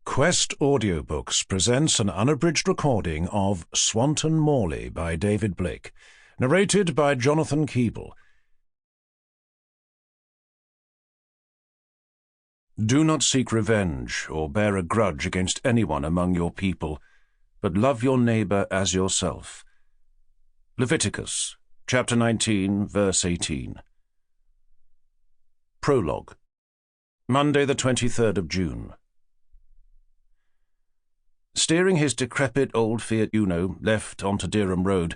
Quest Audiobooks presents an unabridged recording of Swanton Morley by David Blake, narrated by Jonathan Keeble. Do not seek revenge or bear a grudge against anyone among your people, but love your neighbour as yourself. Leviticus, chapter 19, verse 18. Prologue. Monday the 23rd of June. Steering his decrepit old Fiat Uno left onto Dereham Road,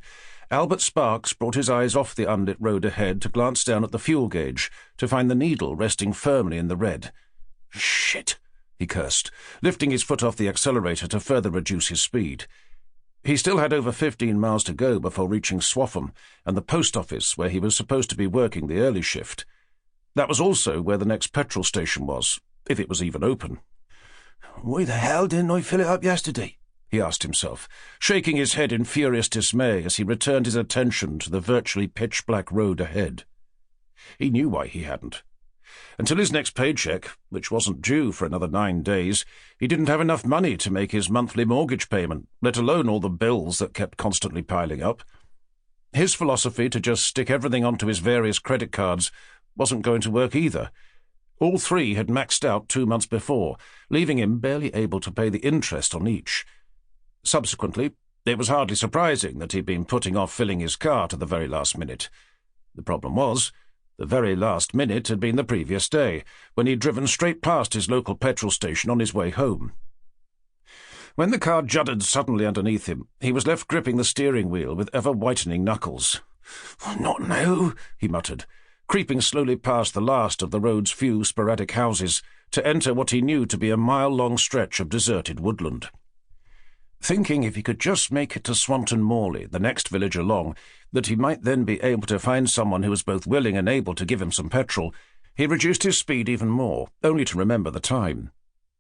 Albert Sparks brought his eyes off the unlit road ahead to glance down at the fuel gauge to find the needle resting firmly in the red. "Shit!" he cursed, lifting his foot off the accelerator to further reduce his speed. He still had over 15 miles to go before reaching Swaffham and the post office where he was supposed to be working the early shift. That was also where the next petrol station was, if it was even open. "Why the hell didn't I fill it up yesterday?" he asked himself, shaking his head in furious dismay as he returned his attention to the virtually pitch-black road ahead. He knew why he hadn't. Until his next paycheck, which wasn't due for another 9 days, he didn't have enough money to make his monthly mortgage payment, let alone all the bills that kept constantly piling up. His philosophy to just stick everything onto his various credit cards wasn't going to work either. All 3 had maxed out 2 months before, leaving him barely able to pay the interest on each. Subsequently, it was hardly surprising that he'd been putting off filling his car to the very last minute. The problem was, the very last minute had been the previous day, when he'd driven straight past his local petrol station on his way home. When the car juddered suddenly underneath him, he was left gripping the steering wheel with ever-whitening knuckles. "Not now," he muttered, creeping slowly past the last of the road's few sporadic houses to enter what he knew to be a mile-long stretch of deserted woodland. Thinking if he could just make it to Swanton Morley, the next village along, that he might then be able to find someone who was both willing and able to give him some petrol, he reduced his speed even more, only to remember the time.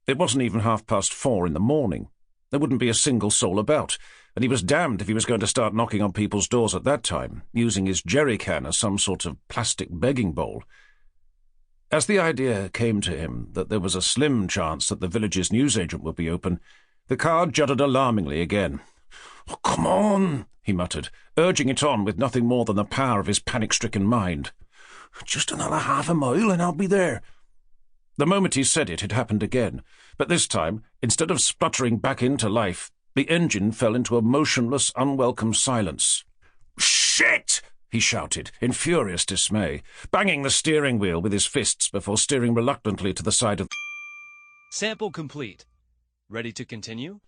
It wasn't even 4:30 in the morning. There wouldn't be a single soul about, and he was damned if he was going to start knocking on people's doors at that time, using his jerry can as some sort of plastic begging bowl. As the idea came to him that there was a slim chance that the village's newsagent would be open, the car juddered alarmingly again. "Oh, come on," he muttered, urging it on with nothing more than the power of his panic-stricken mind. "Just another half a mile and I'll be there." The moment he said it happened again, but this time, instead of spluttering back into life, the engine fell into a motionless, unwelcome silence. "Shit!" he shouted, in furious dismay, banging the steering wheel with his fists before steering reluctantly to the side of... Sample complete. Ready to continue?